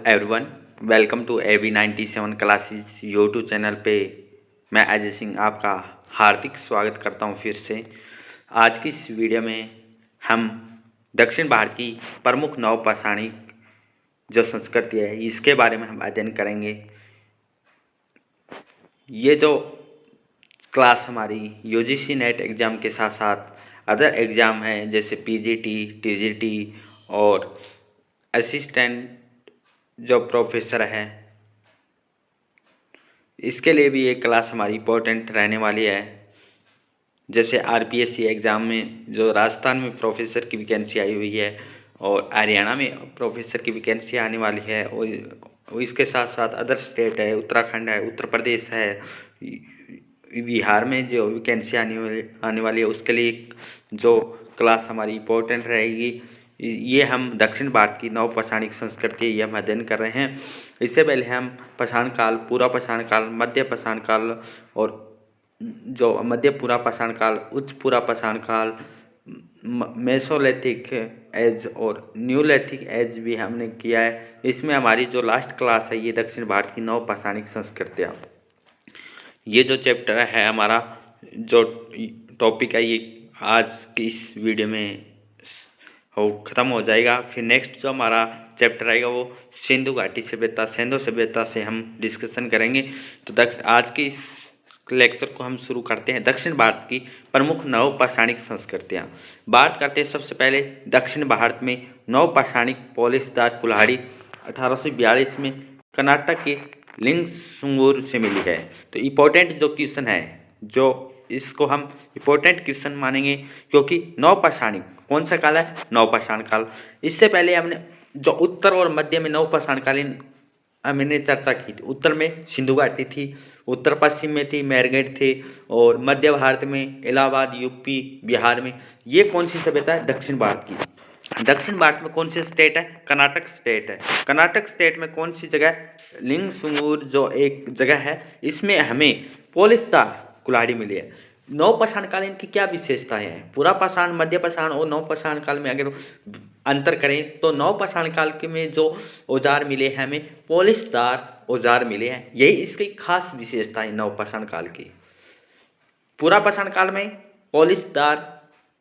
Everyone, welcome to AB97 classes YouTube channel पे। मैं अजय सिंह आपका हार्दिक स्वागत करता हूं फिर से। आज की इस वीडियो में हम दक्षिण भारत की प्रमुख नवपाषाणिक जो संस्कृति है इसके बारे में हम अध्ययन करेंगे। ये जो क्लास हमारी यूजीसी नेट एग्ज़ाम के साथ साथ अदर एग्ज़ाम है जैसे पीजीटी, टीजीटी और असिस्टेंट जो प्रोफेसर है इसके लिए भी ये क्लास हमारी इम्पोर्टेंट रहने वाली है। जैसे आरपीएससी एग्ज़ाम में जो राजस्थान में प्रोफेसर की वैकेंसी आई हुई है और हरियाणा में प्रोफेसर की वैकेंसी आने वाली है और इसके साथ साथ अदर स्टेट है, उत्तराखंड है, उत्तर प्रदेश है, बिहार में जो वैकेंसी आने वाली है उसके लिए जो क्लास हमारी इम्पोर्टेंट रहेगी। ये हम दक्षिण भारत की नवपाषाणिक संस्कृति ये हम अध्ययन कर रहे हैं। इससे पहले हम पाषाण काल, पूरा पाषाण काल, मध्य पाषाण काल और जो मध्य पूरा पाषाण काल, उच्च पूरा पाषाण काल, मेसोलिथिक एज और न्यूलिथिक एज भी हमने किया है। इसमें हमारी जो लास्ट क्लास है ये दक्षिण भारत की नवपाषाणिक संस्कृतियाँ। ये जो चैप्टर है हमारा जो टॉपिक है ये आज की इस वीडियो में ख़त्म हो जाएगा। फिर नेक्स्ट जो हमारा चैप्टर आएगा वो सिंधु घाटी सभ्यता, सिंधु सभ्यता से हम डिस्कशन करेंगे। तो आज की इस लेक्चर को हम शुरू करते हैं। दक्षिण भारत की प्रमुख नवपाषाणिक संस्कृतियाँ बात करते हैं। सबसे पहले दक्षिण भारत में नवपाषाणिक पॉलिशदार कुल्हाड़ी 1842 में कर्नाटक के लिंगसुगूर से मिली है। तो इम्पोर्टेंट जो क्वेश्चन है जो इसको हम इम्पोर्टेंट क्वेश्चन मानेंगे क्योंकि नवपाषाणिक कौन सा काल है? नवपाषाण काल। इससे पहले हमने जो उत्तर और मध्य में नवपाषाण कालीन मैंने चर्चा की थी। उत्तर में सिंधु घाटी थी, उत्तर पश्चिम में थी मेरगढ़ थे और मध्य भारत में इलाहाबाद, यूपी, बिहार में। ये कौन सी सभ्यता है? दक्षिण भारत की। दक्षिण भारत में कौन सी स्टेट है? कर्नाटक स्टेट है। कर्नाटक स्टेट में कौन सी जगह? लिंगसुगूर जो एक जगह है, इसमें हमें पॉलिशदार कुल्हाड़ी मिली है। नवपाषाण कालीन की क्या विशेषताएं हैं? पूरा पाषाण, मध्य पाषाण और नवपाषाण काल में अगर अंतर करें तो नवपाषाण काल के में जो औजार मिले हैं हमें पॉलिशदार औजार मिले हैं। यही इसकी खास विशेषता है नवपाषाण काल की। पूरा पाषाण काल में पॉलिशदार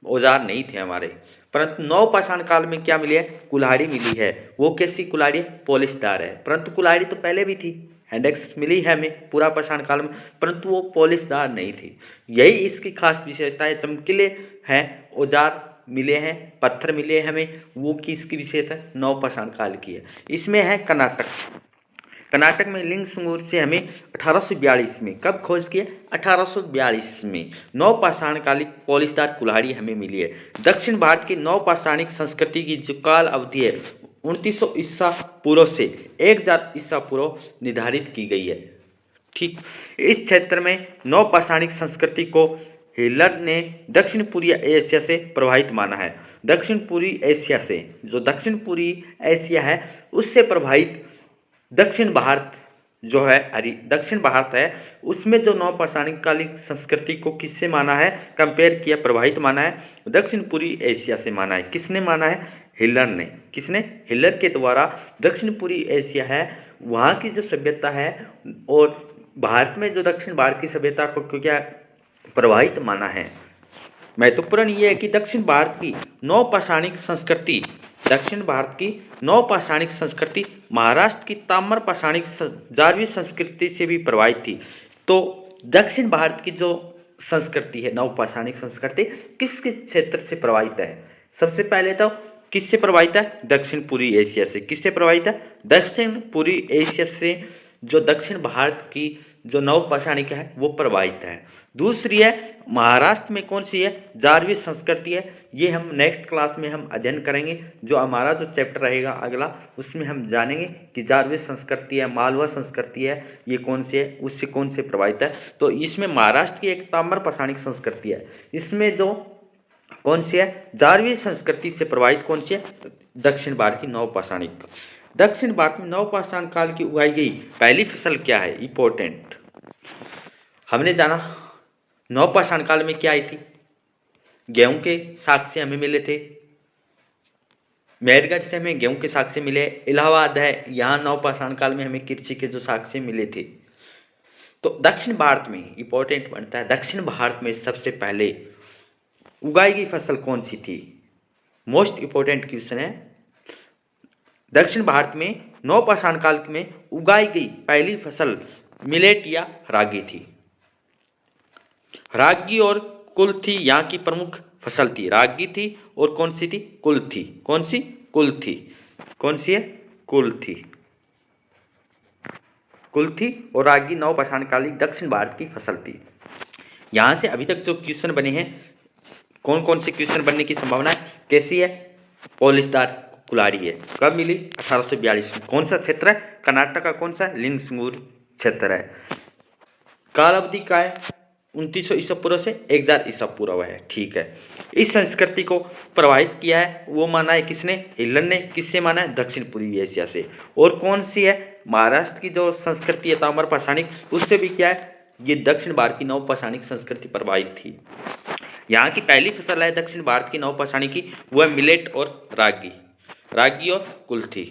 औजार नहीं थे हमारे, परंतु नवपाषाण काल में क्या मिली है? कुल्हाड़ी मिली है। वो कैसी कुल्हाड़ी? पॉलिशदार है। परंतु कुल्हाड़ी तो पहले भी थी, हैंडेक्स मिली है हमें पूरा पाषाण काल में, परंतु वो पॉलिशदार नहीं थी। यही इसकी खास विशेषता है। चमकीले हैं औजार मिले हैं, पत्थर मिले हैं हमें, वो किसकी विशेषता है? नवपाषाण काल की है। इसमें है कर्नाटक। कर्नाटक में लिंगसुगूर से हमें 1842 में कब खोज किया? 1842 में नवपाषाण कालिक पॉलिशदार कुल्हाड़ी हमें मिली है। दक्षिण भारत की नवपाषाणिक संस्कृति की जो काल अवधि है 2900 ईसा पूर्व से 1000 ईसा पूर्व निर्धारित की गई है। ठीक, इस क्षेत्र में नवपाषाणिक संस्कृति को हिटलर ने दक्षिण पूर्वी एशिया से प्रभावित माना है। दक्षिण पूर्वी एशिया से, जो दक्षिण पूर्वी एशिया है उससे प्रभावित दक्षिण भारत जो है दक्षिण भारत है उसमें जो नवपाषाणिक कालिक संस्कृति को किससे माना है? कंपेयर किया, प्रभावित माना है दक्षिण पूर्वी एशिया से माना है। किसने माना है? हिटलर ने। किसने? हिटलर के द्वारा दक्षिण पूर्वी एशिया है वहाँ की जो सभ्यता है और भारत में जो दक्षिण भारत की सभ्यता को क्या प्रभावित माना है। महत्वपूर्ण ये है कि दक्षिण भारत की नवपाषाणिक संस्कृति, दक्षिण भारत की नवपाषाणिक संस्कृति महाराष्ट्र की ताम्रपाषाणिक जारवी संस्कृति से भी प्रभावित थी। तो दक्षिण भारत की जो संस्कृति है नवपाषाणिक संस्कृति किस किस क्षेत्र से प्रभावित है? सबसे पहले तो किससे प्रभावित है? दक्षिण पूर्वी एशिया से। किससे प्रभावित है? दक्षिण पूर्वी एशिया से जो दक्षिण भारत की जो नवपाषाणिक है वो प्रभावित है। दूसरी है महाराष्ट्र में कौन सी है? जारवी संस्कृति है। ये हम नेक्स्ट क्लास में हम अध्ययन करेंगे। जो हमारा जो चैप्टर रहेगा अगला उसमें हम जानेंगे कि जारवी संस्कृति है, मालवा संस्कृति है, ये कौन सी है, उससे कौन से प्रभावित है। तो इसमें महाराष्ट्र की एक ताम्रपाषाणिक संस्कृति है, इसमें जो कौन सी है? जारवी संस्कृति से प्रभावित कौन सी है? दक्षिण भारत की नवपाषाणिक। दक्षिण भारत में नवपाषाण काल की उगाई गई पहली फसल क्या है? इंपॉर्टेंट हमने जाना नवपाषाण काल में क्या आई थी? गेहूं के साग से हमें मिले थे मेरगढ़ से हमें गेहूं के साक्ष्य मिले। इलाहाबाद है, यहाँ नवपाषाण काल में हमें कृषि के जो साक्ष्य मिले थे। तो दक्षिण भारत में इंपॉर्टेंट बनता है, दक्षिण भारत में सबसे पहले उगाई गई फसल कौन सी थी? मोस्ट इंपॉर्टेंट क्वेश्चन है। दक्षिण भारत में नवपाषाण काल में उगाई गई पहली फसल मिलेट या रागी थी। रागी और कुल्थी यहाँ की प्रमुख फसल थी। रागी थी और कौन सी थी? कुल्थी। कौन सी? कुल्थी। कौन सी है? कुल्थी। कुल्थी और रागी नवपाषाणकालीन दक्षिण भारत की फसल थी। यहाँ से अभी तक जो क्वेश्चन बने हैं, कौन कौन से क्वेश्चन बनने की संभावना है? कैसी है? पॉलिशदार कुल्हाड़ी है। कब मिली? 1842 में। कौन सा क्षेत्र है? कर्नाटक का कौन सा? लिंगसूर क्षेत्र है। काल अवधि का है 2900 ईसा पूर्व से 1000 ईसा पूर्व है। ठीक है। इस संस्कृति को प्रभावित किया है वो माना है किसने? हिटलर ने। किससे माना है? दक्षिण पूर्वी एशिया से। और कौन सी है? महाराष्ट्र की जो संस्कृति है ताम्र पाषाणिक, उससे भी क्या है? ये दक्षिण भारत की नवपाषाणिक संस्कृति प्रभावित थी। यहाँ की पहली फसल है दक्षिण भारत की नवपाषाणिक की, वो है मिलेट और रागी। रागी और कुल्थी।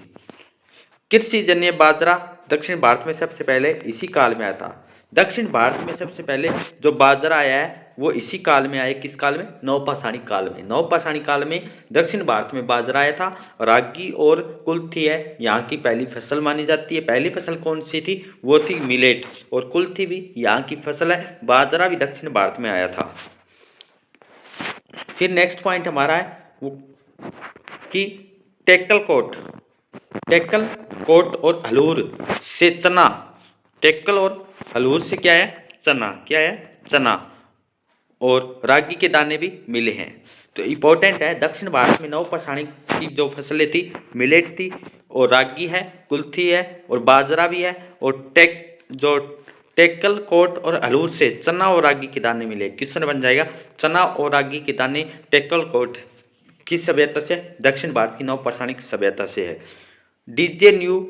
कृषि जन्य बाजरा दक्षिण भारत में सबसे पहले इसी काल में आया था। दक्षिण भारत में सबसे पहले जो बाजरा आया है वो इसी काल में आया। किस काल में? नवपाषाणिक काल में। नवपाषाणिक काल में दक्षिण भारत में बाजरा आया था। रागी और कुल्थी है यहाँ की पहली फसल मानी जाती है। पहली फसल कौन सी थी? वो थी मिलेट। और कुल्थी भी यहाँ की फसल है। बाजरा भी दक्षिण भारत में आया था। फिर नेक्स्ट पॉइंट हमारा है वो कि टेक्कल कोट और हलूर से चना। टेक्कल और हलूर से क्या है? चना। क्या है? चना। और रागी के दाने भी मिले हैं। तो इंपॉर्टेंट है, दक्षिण भारत में नवपाषाणिक की जो फसलें थी मिलेट थी और रागी है, कुल्थी है और बाजरा भी है। और टेक्कल कोट और हलूर से चना और रागी के दाने मिले। क्वेश्चन बन जाएगा, चना और रागी के दाने टेक्कल कोट किस सभ्यता से? दक्षिण भारत की नवपाषाणिक सभ्यता से है। डीजे न्यू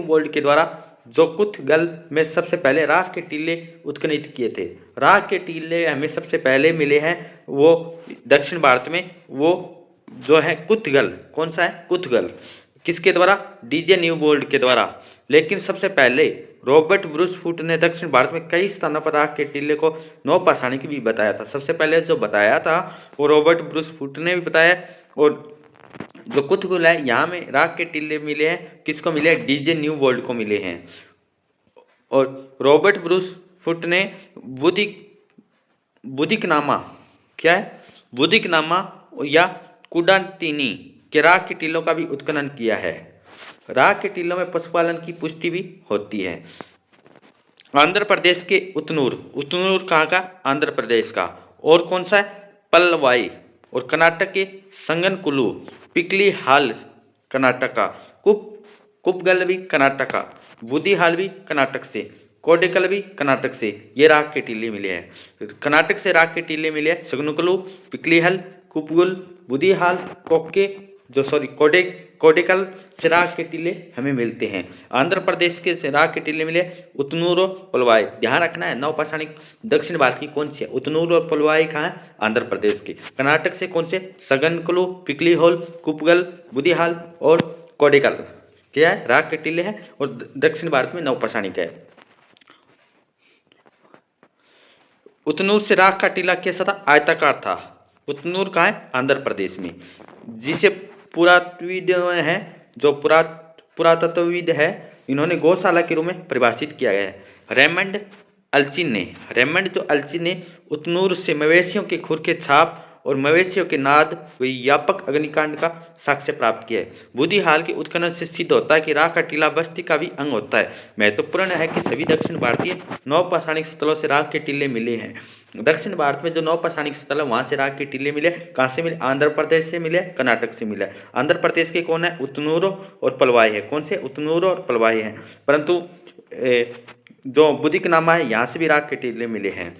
बोल्ड के द्वारा जो कुतगल में सबसे पहले राख के टीले उत्खनित किए थे। राख के टीले हमें सबसे पहले मिले हैं वो दक्षिण भारत में, वो जो है कुतगल। कौन सा है? कुतगल। किसके द्वारा? डीजे न्यू बोल्ड के द्वारा। लेकिन सबसे पहले रॉबर्ट ब्रूस फुट ने दक्षिण भारत में कई स्थानों पर राख के टीले को नवपाषाणिक भी बताया था। सबसे पहले जो बताया था वो रॉबर्ट ब्रूस फुट ने भी बताया। और जो कुतगुल है यहाँ में राख के टीले मिले हैं। किसको मिले? डीजे न्यू वर्ल्ड को मिले हैं। और रॉबर्ट ब्रूस फुट ने बुदिकनामा, क्या है? बुदिकनामा या कुडांतिनी के राख के टीलों का भी उत्खनन किया है। राख के टीलों में पशुपालन की पुष्टि भी होती है। आंध्र प्रदेश के उतनूर कहाँ का? आंध्र प्रदेश का। और कौन सा है? पलवाई। और कर्नाटक के संगनकुलू, पिकली हाल कर्नाटक का, कुपगल भी कर्नाटक का, बुद्धिहाल भी कर्नाटक से, कोडेकल भी कर्नाटक से। ये राख के टीले मिले हैं। कर्नाटक से राख के टीले मिले हैं संगनकुलू, पिकलीहल, कुपगुल, बुद्धिहाल, कोडेकल से राख के टीले हमें मिलते हैं। आंध्र प्रदेश के से राख के टीले मिले उतनूर और पलवाई। ध्यान रखना है नवपाषाणिक दक्षिण भारत की कौन सी है? उतनूर और पलवाई कहाँ है? आंध्र प्रदेश की। कर्नाटक से कौन से? सगनकुलू, पिकलीहोल, कुपगल, बुद्धिहाल और कोडेकल क्या है? राख के टीले हैं। और दक्षिण भारत में नवपाषाणिक है। उतनूर से राख का टीला कैसा था? आयताकार था। उतनूर कहाँ है? आंध्र प्रदेश में। जिसे पुरातत्वविद है, जो पुरातत्वविद है, इन्होंने गौशाला के रूप में परिभाषित किया गया है। रेमंड जो अल्चिन ने उतनूर से मवेशियों के खुर के छाप और मवेशियों के नाद व व्यापक अग्निकांड का साक्ष्य प्राप्त किया है। बुद्धिहाल के उत्खनन से सिद्ध होता है कि राख का टीला बस्ती का भी अंग होता है। महत्वपूर्ण है कि सभी दक्षिण भारतीय नवपाषाणिक स्थलों से राख के टीले मिले हैं। दक्षिण भारत में जो नवपाषाणिक स्थल है वहां से राख के टीले मिले। कहाँ से मिले? आंध्र प्रदेश से मिले, कर्नाटक से मिले। आंध्र प्रदेश के कौन है? उतनूर और पलवाई है। कौन से? उतनूर और पलवाई है। परंतु जो बुदिकनामा है यहाँ से भी राख के टीले मिले हैं।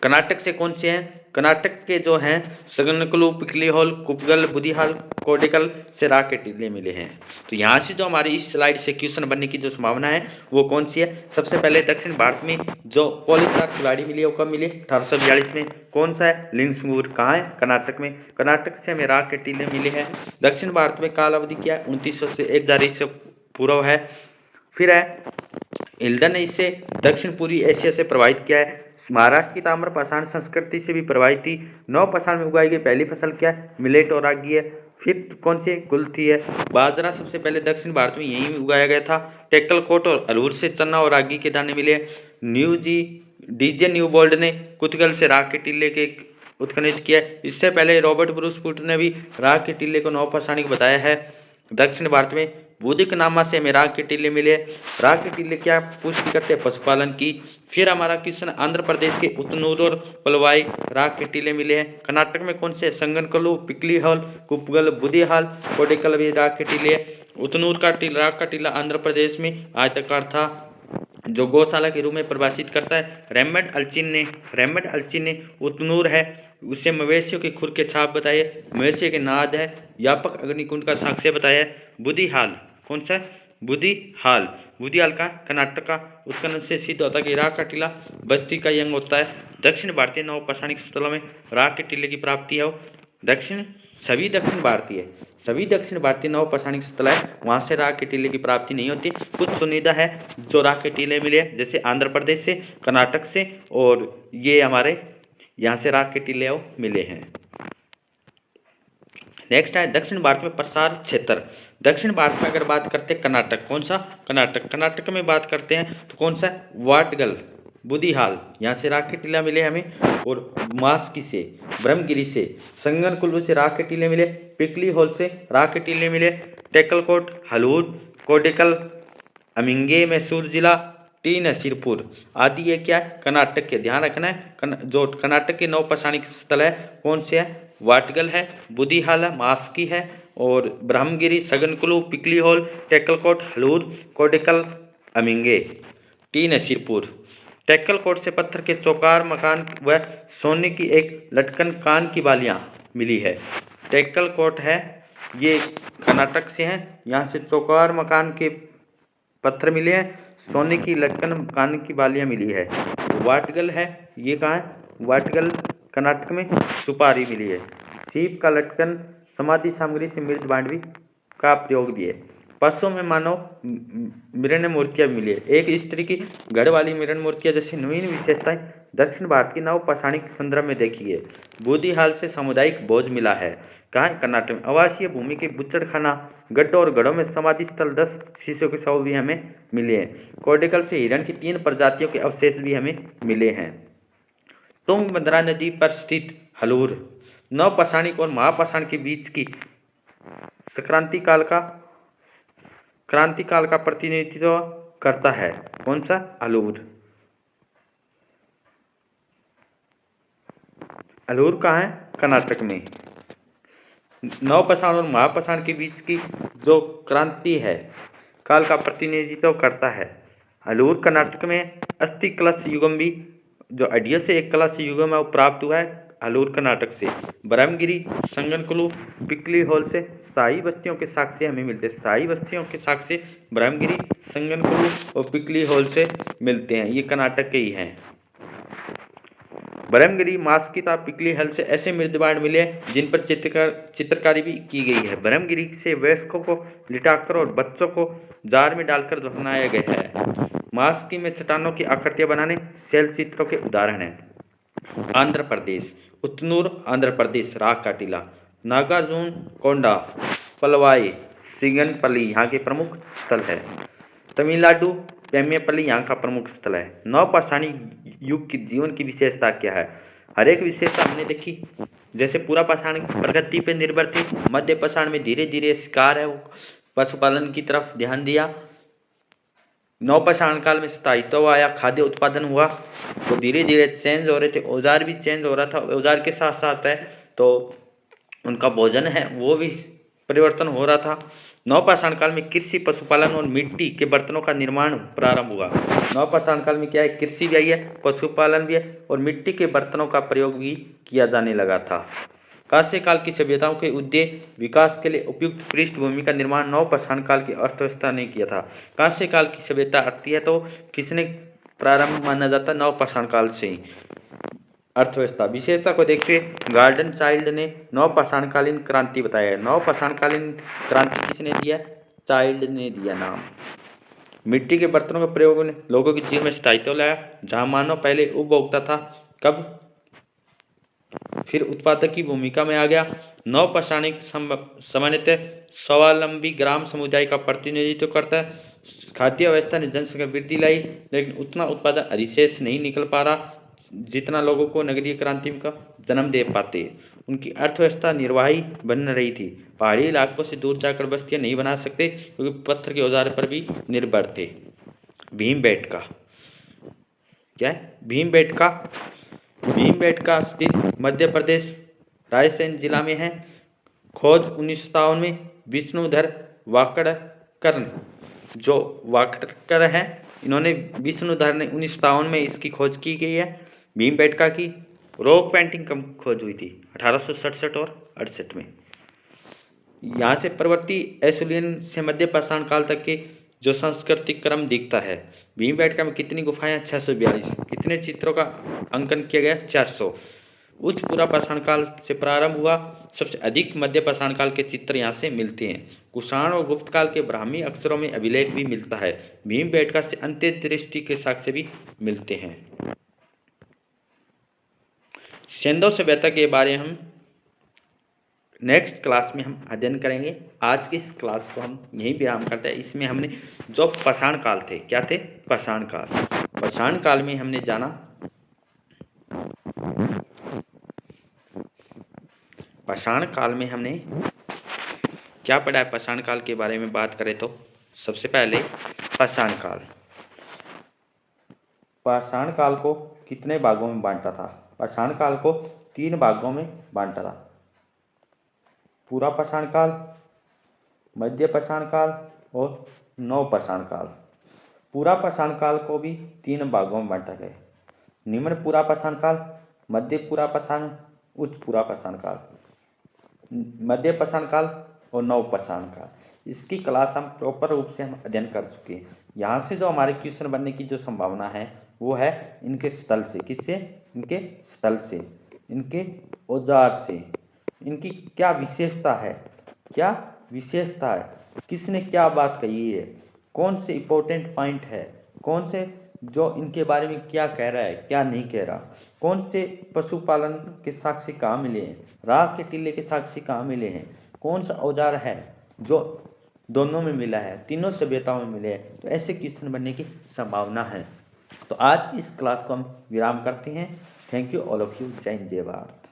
कर्नाटक से कौन से हैं? कर्नाटक के जो हैं सगनकलु, पिकलीहोल, कुपगल, बुदिहाल, कोडिकल से राग के टीले मिले हैं। तो यहाँ से जो हमारी इस स्लाइड से क्वेश्चन बनने की जो संभावना है वो कौन सी है? सबसे पहले दक्षिण भारत में जो पॉलीस्टार खिलाड़ी मिली है वो कब मिली? 1842 में। कौन सा है? लिंक्समूर। कहाँ है? कर्नाटक में। कर्नाटक से हमें राग के टीले मिले हैं। दक्षिण भारत में काल अवधि क्या है? 2900 से 1000 ईस्वी पूर्व है। फिर है इल्दन ने इससे दक्षिण पूर्वी एशिया से प्रभावित किया है। महाराष्ट्र की ताम्र पाषाण संस्कृति से भी प्रभावित थी। नव पाषाण में उगाई गई पहली फसल क्या है? मिलेट और रागी है। फिर कौन सी? कुल्थी है। बाजरा सबसे पहले दक्षिण भारत में यहीं उगाया गया था। टेक्कलकोट और अलूर से चना और रागी के दाने मिले। डीजे न्यूबोल्ड ने कुतगल से राग के टीले के उत्खनन किया। इससे पहले रॉबर्ट ब्रूस फुट ने भी राग के टीले को नवपाषाणिक बताया है। दक्षिण भारत में बूदिक नामा से हमें राग के टीले मिले। राग के टीले क्या पुष्टि करते हैं? पशुपालन की। फिर हमारा क्वेश्चन आंध्र प्रदेश के उतनूर और पलवाई राग के टीले मिले हैं। कर्नाटक में कौन से? संगनकलु, पिकलीहोल, कुपगल, बुदिहाल, कोडिकल भी राग के टीले। उतनूर का राग का टीला आंध्र प्रदेश में आयताकार था जो गौशाला के रूप में परिभाषित करता है। रेमंड अल्चिन ने उतनूर है उसे मवेशियों के खुर के छाप बताए। मवेशी के नाद है। व्यापक अग्निकुंड का साक्ष्य बताया। बुदिहाल कौन सा है? बुदिहाल का कर्नाटक का उत्खनन से सिद्ध होता है कि राग का टीला बस्ती का यंग होता है। दक्षिण भारतीय नवपाषाणिक स्थलों में राग के टीले की प्राप्ति है। सभी दक्षिण भारतीय नवपाषाणिक स्थल है वहां से राग के टीले की प्राप्ति नहीं होती। कुछ चुनिंदा है जो राग के टीले मिले जैसे आंध्र प्रदेश से, कर्नाटक से, और ये हमारे यहाँ से राग के टीले मिले हैं। नेक्स्ट है दक्षिण भारत में प्रसार क्षेत्र। दक्षिण भारत में अगर बात करते हैं कर्नाटक, कौन सा? कर्नाटक में बात करते हैं तो कौन सा? वाटगल, बुदिहाल, यहाँ से राग के टीला मिले हमें। और मास्की से, ब्रह्मगिरी से, संगनकुल्लू से राग के टीले मिले। पिकली होल से राग के टीले मिले। टेक्कलकोट, हलूर, कोडिकल, अमिंगे, मैसूर जिला, टी नसीरपुर आदि ये क्या है? कर्नाटक के। ध्यान रखना है जो कर्नाटक के नवपाषाणिक स्थल है कौन से है? वाटगल है, बुदिहाल है, मास्की है, और ब्रह्मगिरी, सगनकुलू, पिकलीहोल, टेक्कलकोट, हलूर, कोडिकल, अमिंगे, टी नसीरपुर। टेक्कलकोट से पत्थर के चौकार मकान व सोने की एक लटकन कान की बालियां मिली है। टेक्कलकोट है ये कर्नाटक से है। यहाँ से चौकार मकान के पत्थर मिले हैं, सोने की लटकन कान की बालियां मिली है। वाटगल है ये कहाँ है? वाटगल कर्नाटक में सुपारी मिली है। सीप का लटकन समाधि सामग्री से मृत बांडवी का प्रयोग भी है। पशुओं में मानव मृण मूर्तियां मिली है। एक स्त्री की गढ़ वाली मृण मूर्तियां जैसी नवीन विशेषताएं दक्षिण भारत की नवपाषाणिक संदर्भ में देखी है। बुदिहाल से सामुदायिक भोज मिला है। कहाँ? कर्नाटक में। आवासीय भूमि के बुच्चड़खाना गड्ढों और गढ़ों में समाधि स्थल 10 शिष्यों के शव भी हमें मिले हैं। कोडिकल से हिरण की 3 प्रजातियों के अवशेष भी हमें मिले हैं। तुंगभद्रा नदी पर स्थित हलूर नवपाषाणिक और महापाषाण के बीच की क्रांति काल का प्रतिनिधित्व करता है। कौन सा? हलूर। हलूर कहाँ है? कर्नाटक में। नवपाषाण और महापाषाण के बीच की जो क्रांति है काल का प्रतिनिधित्व करता है। हलूर कर्नाटक में। अस्थि कलश युगम भी जो अडियो से एक कलश युगम है वो प्राप्त हुआ है हलूर कर्नाटक से। ब्रह्मगिरी, संगनकुलू, पिकलीहोल से शाही बस्तियों के साक्ष्य हमें मिलते हैं। शाही बस्तियों के साक्ष्य ब्रह्मगिरी, संगनकुलू और पिकलीहोल से मिलते हैं। ये कर्नाटक के ही हैं। ब्रह्मगिरी, मास्की तथा पिकलीहोल से ऐसे मृदबाण मिले जिन पर चित्रकारी भी की गई है। ब्रह्मगिरी से वयस्कों को लिटाकर और बच्चों को जार में डालकर दफनाया गया है। मास्की में चट्टानों की आकृतियां बनाने शैल चित्रों के उदाहरण हैं। आंध्र प्रदेश, उतनूर आंध्र प्रदेश राग का टीला। नागार्जुन कोंडा, पलवाई, सिंगनपल्ली यहाँ के प्रमुख स्थल है। तमिलनाडु पेम्मेपल्ली यहाँ का प्रमुख स्थल है। नवपाषाणी युग की जीवन की विशेषता क्या है? हर एक विशेषता हमने देखी। जैसे पूरा पाषाण प्रगति पर निर्भर थी, मध्य पाषाण में धीरे धीरे शिकार है पशुपालन की तरफ ध्यान दिया। नवपाषाण काल में स्थायित्व आया, खाद्य उत्पादन हुआ, तो धीरे धीरे चेंज हो रहे थे, औजार भी चेंज हो रहा था। औजार के साथ साथ है तो उनका भोजन है वो भी परिवर्तन हो रहा था। नवपाषाण काल में कृषि, पशुपालन और मिट्टी के बर्तनों का निर्माण प्रारंभ हुआ। नवपाषाण काल में क्या है, कृषि भी है, पशुपालन भी है और मिट्टी के बर्तनों का प्रयोग भी किया जाने लगा था। कांस्य काल की सभ्यताओं के उद्देश्य विकास के लिए उपयुक्त पृष्ठभूमि का निर्माण नवपाषाण काल की अर्थव्यवस्था ने किया था। कांस्य काल की सभ्यता आती है तो किसने प्रारंभ माना जाता है, नवपाषाण काल से ही। अर्थव्यवस्था विशेषता को देखते गार्डन चाइल्ड ने नवपाषाणकालीन क्रांति बताया है। नवपाषाणकालीन क्रांति किसने दिया, चाइल्ड ने दिया नाम। मिट्टी के बर्तनों के प्रयोग ने लोगों के जीवन में स्थायित्व लाया। जहां मानव पहले उपभोक्ता था, कब फिर उत्पादक की भूमिका में आ गया। नवपाषाणिक सामान्यतः स्वावलंबी ग्राम समुदाय का प्रतिनिधित्व करता है। खाद्य व्यवस्था ने जनसंख्या वृद्धि लाई, लेकिन उतना उत्पादन अधिशेष नहीं निकल पा रहा जितना लोगों को नगरीय क्रांति का जन्म दे पाते। उनकी अर्थव्यवस्था निर्वाही बन रही थी। पहाड़ी इलाकों से दूर जाकर बस्तियां नहीं बना सकते क्योंकि पत्थर के औजार पर भी निर्भर थे। भीमबेटका क्या है, भीमबेटका स्थित मध्य प्रदेश रायसेन जिला में है। खोज 1957 में विष्णुधर वाकड़कर, जो वाकड़कर हैं, इन्होंने विष्णुधर ने 1957 में इसकी खोज की गई है। भीमबेटका की रॉक पेंटिंग कब खोज हुई थी, 1867 और 68 में। यहाँ से परवर्ती एसुलियन से मध्य पाषाण काल तक के जो सांस्कृतिक क्रम दिखता है। भीमबेटका में कितनी गुफाएं, 642। कितने चित्रों का अंकन किया गया, 400। उच्च पूरा पाषाण काल से प्रारंभ हुआ। सबसे अधिक मध्य पाषाण काल के चित्र यहाँ से मिलते हैं। कुषाण और गुप्त काल के ब्राह्मी अक्षरों में अभिलेख भी मिलता है। भीमबेटका से अंत्यदृष्टि के साक्ष्य भी मिलते हैं। सिंधु सभ्यता के बारे में हम नेक्स्ट क्लास में हम अध्ययन करेंगे। आज की इस क्लास को हम यहीं विराम करते हैं। इसमें हमने जो पाषाण काल थे, क्या थे, पाषाण काल। पाषाण काल में हमने जाना पाषाण काल में हमने क्या पढ़ा है। पाषाण काल के बारे में बात करें तो सबसे पहले पाषाण काल को कितने भागों में बांटा था। पाषाण काल को 3 भागों में बांटा था। पूरा पाषाण काल, मध्य पाषाण काल और नवपाषाण काल। पूरा पाषाण काल को भी 3 भागों में बांटा गया। निम्न पूरा पाषाण काल, मध्य पूरा पाषाण, उच्च पूरा पाषाण काल, मध्य पाषाण काल और नवपाषाण काल। इसकी क्लास हम प्रॉपर रूप से हम अध्ययन कर चुके हैं। यहाँ से जो हमारे क्वेश्चन बनने की जो संभावना है वो है इनके स्थल से। किससे, इनके स्थल से, इनके औजार से। इनकी क्या विशेषता है, क्या विशेषता है, किसने क्या बात कही है, कौन से इंपॉर्टेंट पॉइंट है, कौन से जो इनके बारे में क्या कह रहा है, क्या नहीं कह रहा, कौन से पशुपालन के साक्ष्य कहाँ मिले हैं, राख के टीले के साक्ष्य कहाँ मिले हैं, कौन सा औजार है जो दोनों में मिला है, तीनों सभ्यताओं में मिले हैं। तो ऐसे क्वेश्चन बनने की संभावना है। तो आज इस क्लास को हम विराम करते हैं। Thank you all of you. जय हिंद, जय भारत।